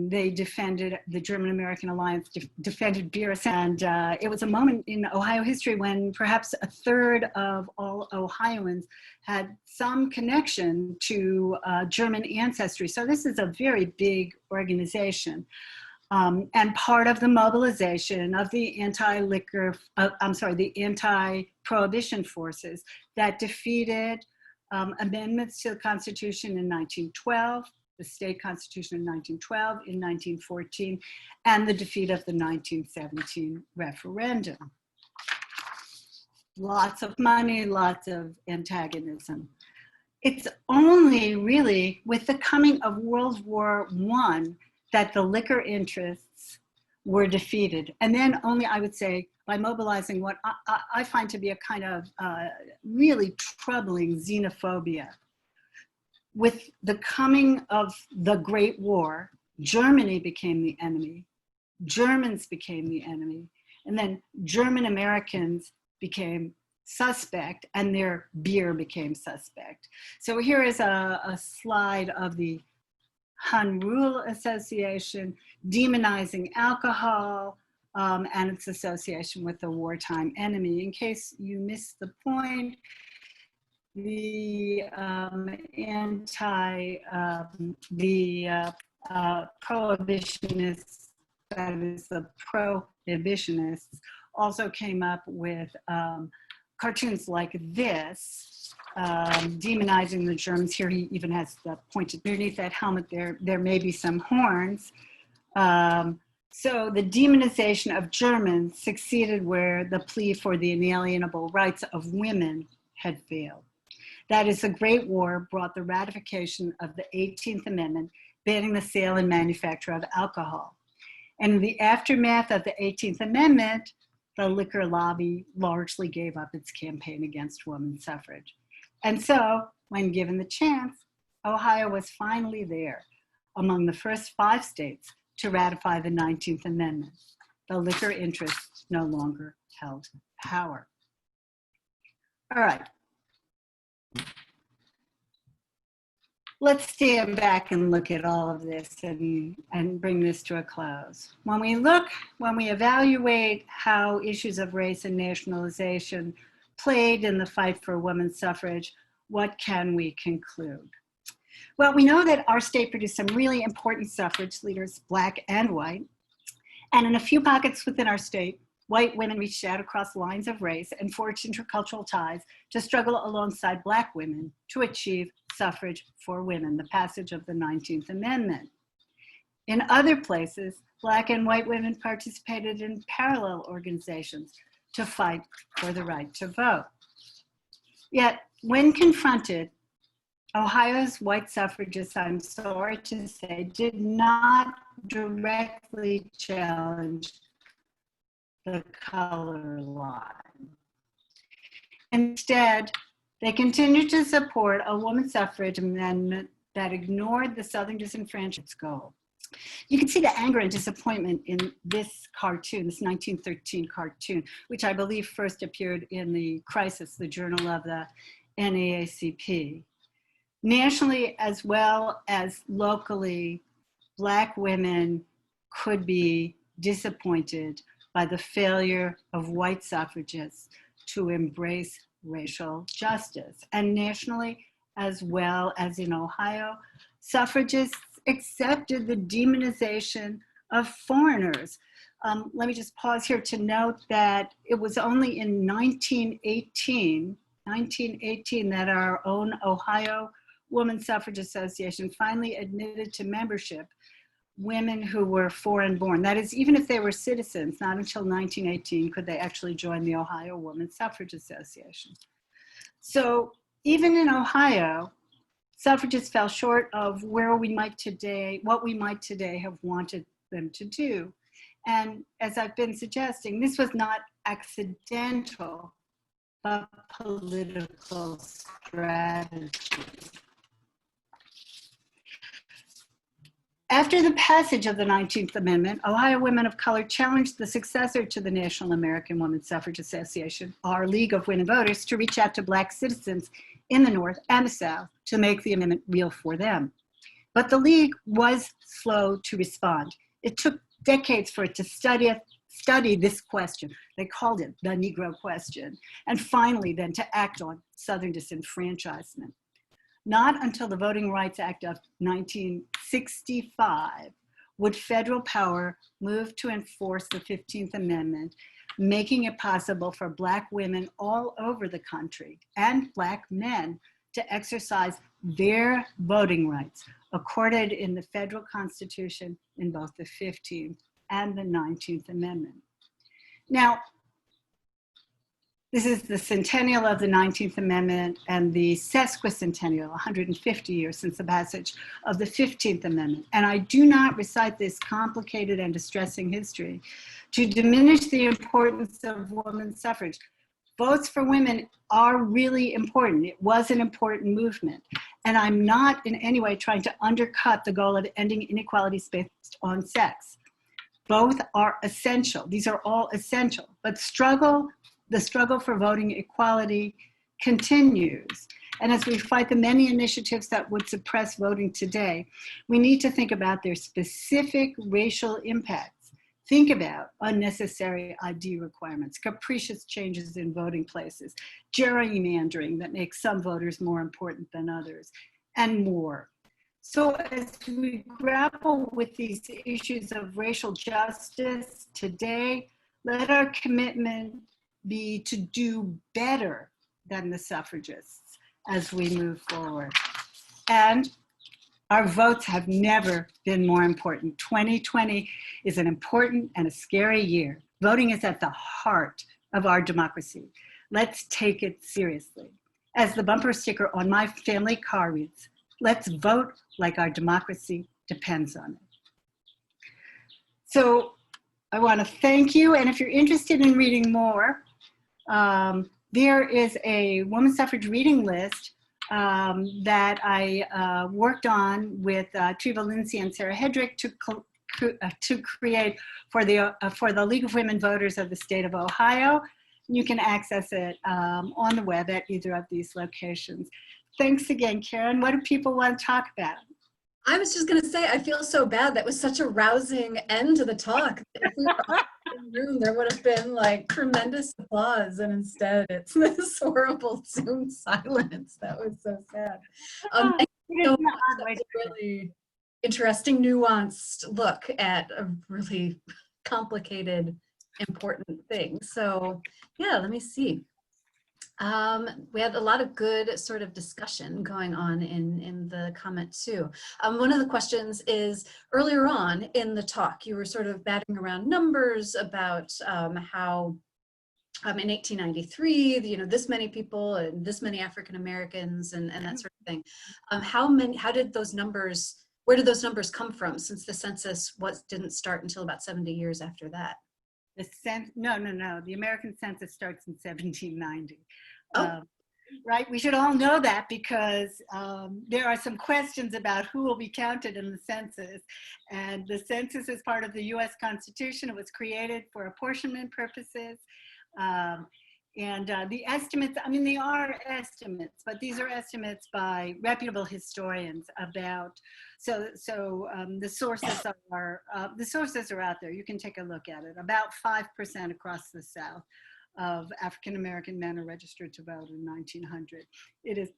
They defended, the German-American alliance defended beer, and it was a moment in Ohio history when perhaps a third of all Ohioans had some connection to German ancestry. So this is a very big organization. And part of the mobilization of the the anti-prohibition forces that defeated amendments to the Constitution in 1912, the state constitution in 1912, in 1914, and the defeat of the 1917 referendum. Lots of money, lots of antagonism. It's only really with the coming of World War I that the liquor interests were defeated. And then only, I would say, by mobilizing what I find to be a kind of really troubling xenophobia. With the coming of the Great War, Germany became the enemy, Germans became the enemy, and then German Americans became suspect, and their beer became suspect. So here is a slide of the Hun Rule Association demonizing alcohol and its association with the wartime enemy. In case you missed the point, the prohibitionists, that is the prohibitionists, also came up with cartoons like this, demonizing the Germans. Here he even has the pointed underneath that helmet there may be some horns. So the demonization of Germans succeeded where the plea for the inalienable rights of women had failed. That is, the Great War brought the ratification of the 18th Amendment, banning the sale and manufacture of alcohol. And in the aftermath of the 18th Amendment, the liquor lobby largely gave up its campaign against women's suffrage. And so, when given the chance, Ohio was finally there among the first 5 states to ratify the 19th Amendment. The liquor interests no longer held power. All right. Let's stand back and look at all of this and bring this to a close. When we evaluate how issues of race and nationalization played in the fight for women's suffrage, what can we conclude? Well, we know that our state produced some really important suffrage leaders, Black and white, and in a few pockets within our state, white women reached out across lines of race and forged intercultural ties to struggle alongside Black women to achieve suffrage for women, the passage of the 19th Amendment. In other places, Black and white women participated in parallel organizations to fight for the right to vote. Yet, when confronted, Ohio's white suffragists, I'm sorry to say, did not directly challenge the color line. Instead, they continued to support a women's suffrage amendment that ignored the Southern disenfranchisement goal. You can see the anger and disappointment in this cartoon, this 1913 cartoon, which I believe first appeared in the Crisis, the journal of the NAACP. Nationally, as well as locally, Black women could be disappointed by the failure of white suffragists to embrace racial justice. And nationally, as well as in Ohio, suffragists accepted the demonization of foreigners. Let me just pause here to note that it was only in 1918 that our own Ohio Women's Suffrage Association finally admitted to membership women who were foreign born. That is, even if they were citizens, not until 1918 could they actually join the Ohio Women's Suffrage Association. So even in Ohio, suffragists fell short of what we might today have wanted them to do. And as I've been suggesting, this was not accidental, but political strategy. After the passage of the 19th Amendment, Ohio women of color challenged the successor to the National American Woman Suffrage Association, our League of Women Voters, to reach out to Black citizens in the North and the South to make the amendment real for them. But the League was slow to respond. It took decades for it to study this question. They called it the Negro question, and finally then to act on Southern disenfranchisement. Not until the Voting Rights Act of 1965 would federal power move to enforce the 15th Amendment, making it possible for Black women all over the country and Black men to exercise their voting rights accorded in the federal Constitution in both the 15th and the 19th Amendment. Now, this is the centennial of the 19th Amendment and the sesquicentennial, 150 years since the passage of the 15th Amendment. And I do not recite this complicated and distressing history to diminish the importance of women's suffrage. Votes for women are really important. It was an important movement. And I'm not in any way trying to undercut the goal of ending inequalities based on sex. Both are essential. These are all essential. But the struggle for voting equality continues. And as we fight the many initiatives that would suppress voting today, we need to think about their specific racial impacts. Think about unnecessary ID requirements, capricious changes in voting places, gerrymandering that makes some voters more important than others, and more. So as we grapple with these issues of racial justice today, let our commitment be to do better than the suffragists as we move forward. And our votes have never been more important. 2020 is an important and a scary year. Voting is at the heart of our democracy. Let's take it seriously. As the bumper sticker on my family car reads, let's vote like our democracy depends on it. So I want to thank you. And if you're interested in reading more, there is a women's suffrage reading list that I worked on with Treva Lindsay and Sarah Hedrick to create for the League of Women Voters of the state of Ohio. You can access it on the web at either of these locations. Thanks again, Karen. What do people want to talk about? I was just going to say, I feel so bad. That was such a rousing end to the talk. If we were all in the room, there would have been like tremendous applause, and instead it's this horrible Zoom silence. That was so sad. Thank you so much. That was a really interesting, nuanced look at a really complicated, important thing. So yeah, let me see. We had a lot of good sort of discussion going on in the comment too. One of the questions is, earlier on in the talk, you were sort of batting around numbers about how in 1893, this many people and this many African Americans and that sort of thing. How did those numbers, where did those numbers come from, since the census didn't start until about 70 years after that? No. The American census starts in 1790. Oh. Right, we should all know that because there are some questions about who will be counted in the census. And the census is part of the US Constitution. It was created for apportionment purposes. The estimates, I mean, they are estimates, but these are estimates by reputable historians about, the sources are out there. You can take a look at it. About 5% across the South of African American men are registered to vote in 1900. It is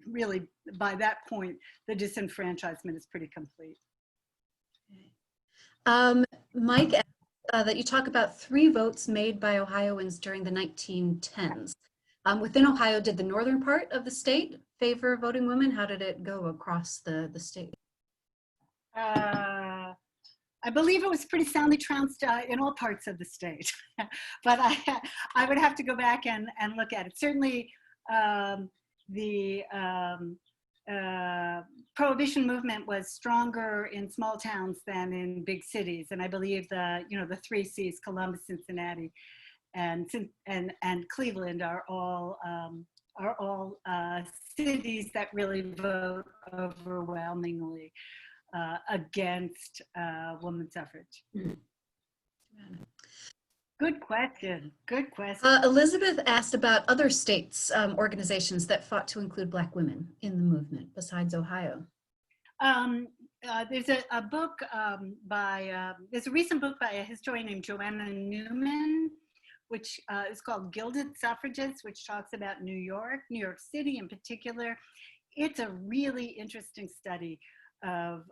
really, by that point, the disenfranchisement is pretty complete. Mike, that you talk about 3 votes made by Ohioans during the 1910s. Within Ohio, did the northern part of the state favor voting women? How did it go across the state? I believe it was pretty soundly trounced in all parts of the state, but I would have to go back and look at it. Certainly, the Prohibition movement was stronger in small towns than in big cities, and I believe the 3 C's, Columbus, Cincinnati, and Cleveland, are all cities that really vote overwhelmingly. against women's suffrage? Mm. Good question. Good question. Elizabeth asked about other states' organizations that fought to include Black women in the movement besides Ohio. There's a book there's a recent book by a historian named Joanna Newman, which is called Gilded Suffragists, which talks about New York City in particular. It's a really interesting study of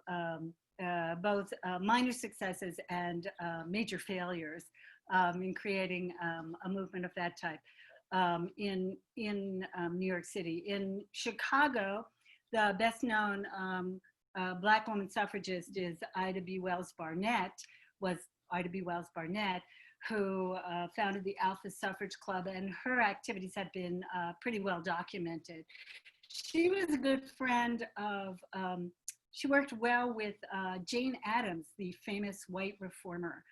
both minor successes and major failures in creating a movement of that type in New York City. In Chicago, the best known Black woman suffragist is Ida B. Wells Barnett, who founded the Alpha Suffrage Club, and her activities have been pretty well documented. She was a good friend of, she worked well with Jane Addams, the famous white reformer.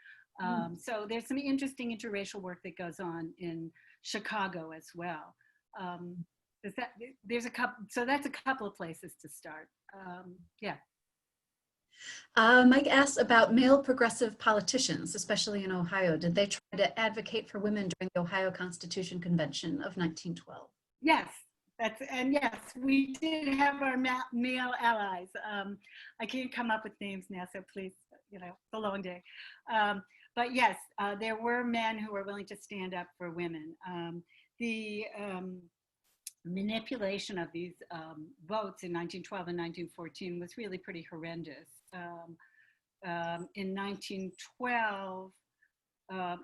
So there's some interesting interracial work that goes on in Chicago as well. There's a couple, so that's a couple of places to start. Yeah. Mike asks about male progressive politicians, especially in Ohio. Did they try to advocate for women during the Ohio Constitution Convention of 1912? Yes, and yes, we did have our male allies. I can't come up with names now, so please, it's a long day. But yes, there were men who were willing to stand up for women. The manipulation of these votes in 1912 and 1914 was really pretty horrendous. In 1912,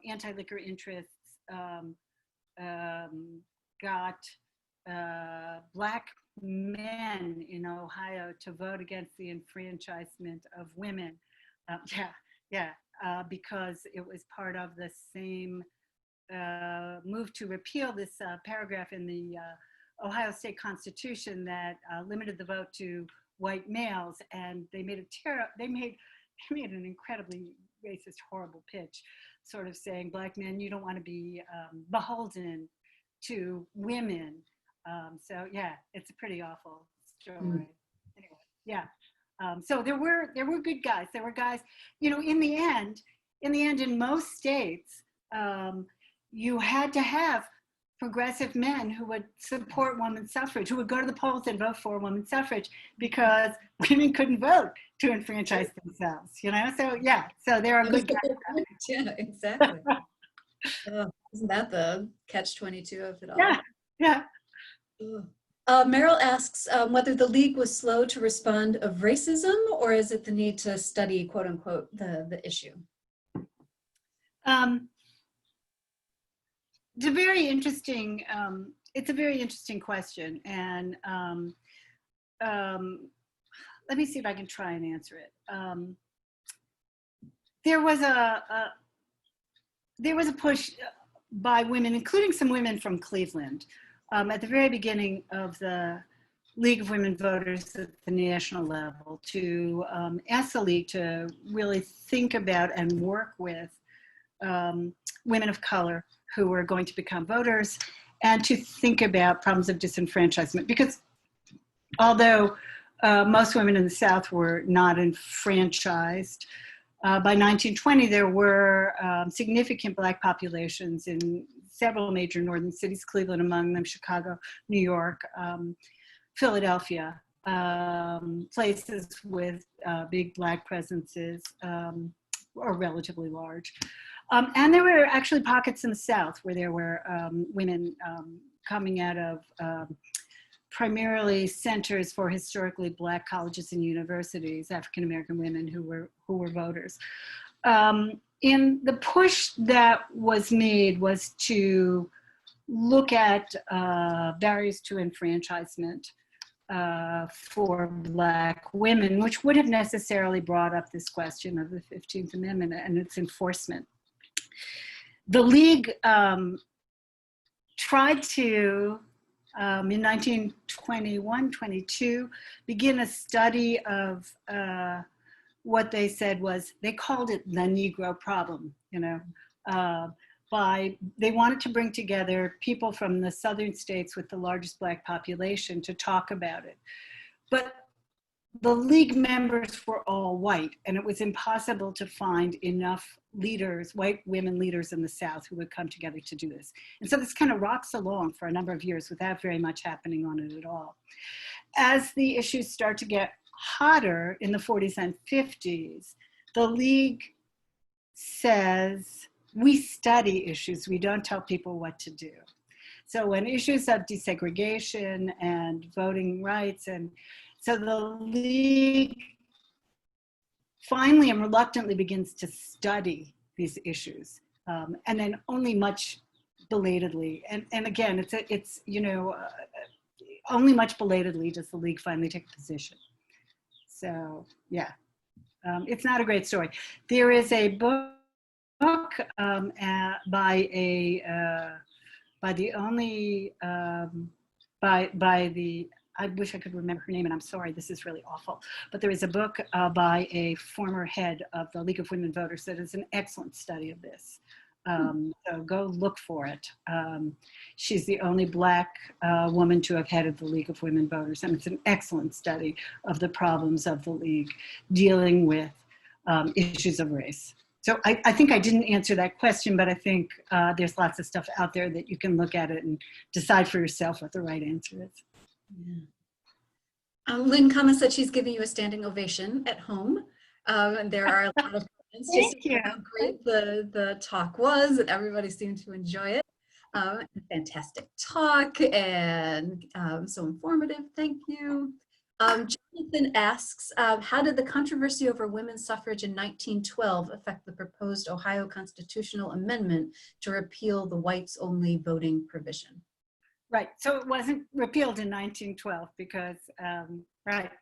anti-liquor interests got Black men in Ohio to vote against the enfranchisement of women. Because it was part of the same move to repeal this paragraph in the Ohio State Constitution that limited the vote to white males, and they made an incredibly racist, horrible pitch, sort of saying, Black men, you don't want to be beholden to women. So yeah, it's a pretty awful story. Anyway, yeah. So there were good guys. There were guys, in the end, in most states, you had to have progressive men who would support women's suffrage, who would go to the polls and vote for women's suffrage, because women couldn't vote to enfranchise themselves, So yeah, so there are good guys. Yeah, exactly. Isn't that the catch-22 of it all? Yeah. Meryl asks whether the League was slow to respond of racism, or is it the need to study, quote unquote, the issue? It's a very interesting question, and let me see if I can try and answer it. There was a push by women, including some women from Cleveland, at the very beginning of the League of Women Voters at the national level, to ask the League to really think about and work with women of color who were going to become voters, and to think about problems of disenfranchisement. Because although most women in the South were not enfranchised, by 1920 there were significant Black populations in several major northern cities, Cleveland among them, Chicago, New York, Philadelphia, places with big Black presences, or relatively large. And there were actually pockets in the South where there were women coming out of primarily centers for historically Black colleges and universities, African-American women who were voters. In the push that was made was to look at barriers to enfranchisement for Black women, which would have necessarily brought up this question of the 15th Amendment and its enforcement. The League tried to, in 1921-22, begin a study of what they said was, they called it the Negro problem, they wanted to bring together people from the southern states with the largest Black population to talk about it. But the League members were all white, and it was impossible to find enough leaders, white women leaders in the South who would come together to do this. And so this kind of rocks along for a number of years without very much happening on it at all. As the issues start to get hotter in the 40s and 50s, the League says, we study issues, we don't tell people what to do. So when issues of desegregation and voting rights, and so the League finally and reluctantly begins to study these issues, and then only much belatedly, and again, it's only much belatedly does the League finally take a position. So yeah, it's not a great story. There is a book I wish I could remember her name, and I'm sorry, this is really awful, but there is a book by a former head of the League of Women Voters that is an excellent study of this. So go look for it. She's the only Black woman to have headed the League of Women Voters, and it's an excellent study of the problems of the League dealing with issues of race. So I think I didn't answer that question, but I think there's lots of stuff out there that you can look at it and decide for yourself what the right answer is. Yeah. Lynn comments that she's giving you a standing ovation at home. And there are a lot of comments Thank you. how great the talk was, and everybody seemed to enjoy it. Fantastic talk, and so informative. Thank you. Jonathan asks, how did the controversy over women's suffrage in 1912 affect the proposed Ohio constitutional amendment to repeal the whites-only voting provision? Right, so it wasn't repealed in 1912 because,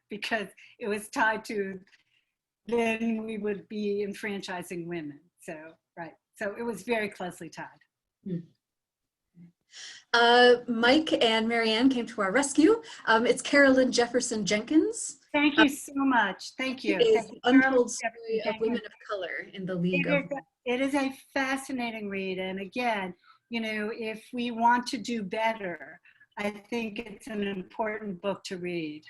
because it was tied to then we would be enfranchising women. So, so it was very closely tied. Mike and Marianne came to our rescue. It's Carolyn Jefferson Jenkins. Thank you so much. Thank you. It is the untold story of women of color in the League of Women. It is a fascinating read. And again, if we want to do better, I think it's an important book to read.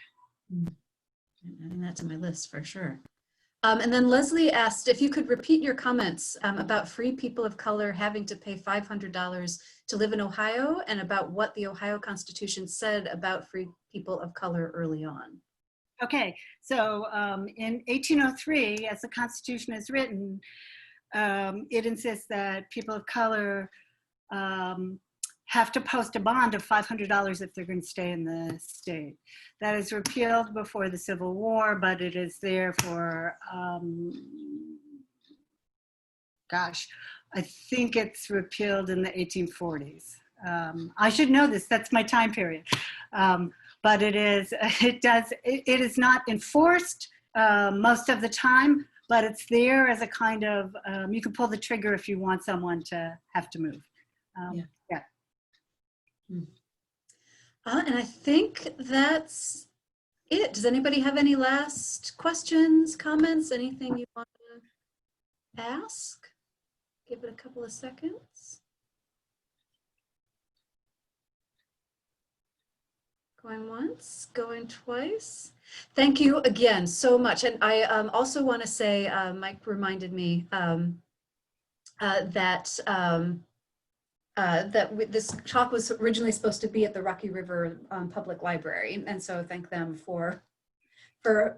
Adding that to my list for sure. And then Leslie asked if you could repeat your comments about free people of color having to pay $500 to live in Ohio, and about what the Ohio Constitution said about free people of color early on. Okay, so in 1803, as the Constitution is written, it insists that people of color have to post a bond of $500 if they're going to stay in the state. That is repealed before the Civil War, but it is there for, I think it's repealed in the 1840s. I should know this, that's my time period. But it is not enforced most of the time, but it's there as a kind of, you can pull the trigger if you want someone to have to move. Yeah. And I think that's it. Does anybody have any last questions, comments, anything you want to ask? Give it a couple of seconds. Going once, going twice. Thank you again so much. And I also want to say, Mike reminded me that this talk was originally supposed to be at the Rocky River Public Library, and so thank them for the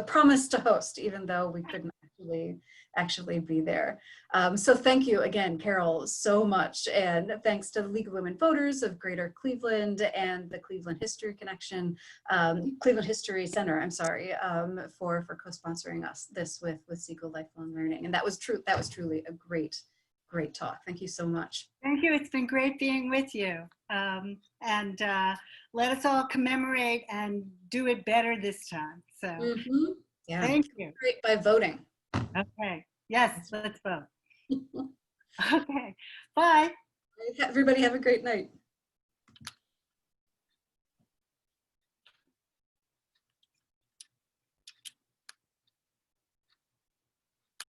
promise to host, even though we couldn't actually be there. So thank you again, Carol, so much, and thanks to the League of Women Voters of Greater Cleveland and the Cleveland History Connection, Cleveland History Center, I'm sorry, for co-sponsoring this with Siegel Lifelong Learning, and that was truly a great talk. Thank you so much. Thank you. It's been great being with you. And let us all commemorate and do it better this time. So yeah, thank you. Great by voting. Okay. Yes, let's vote. Okay. Bye. Everybody have a great night.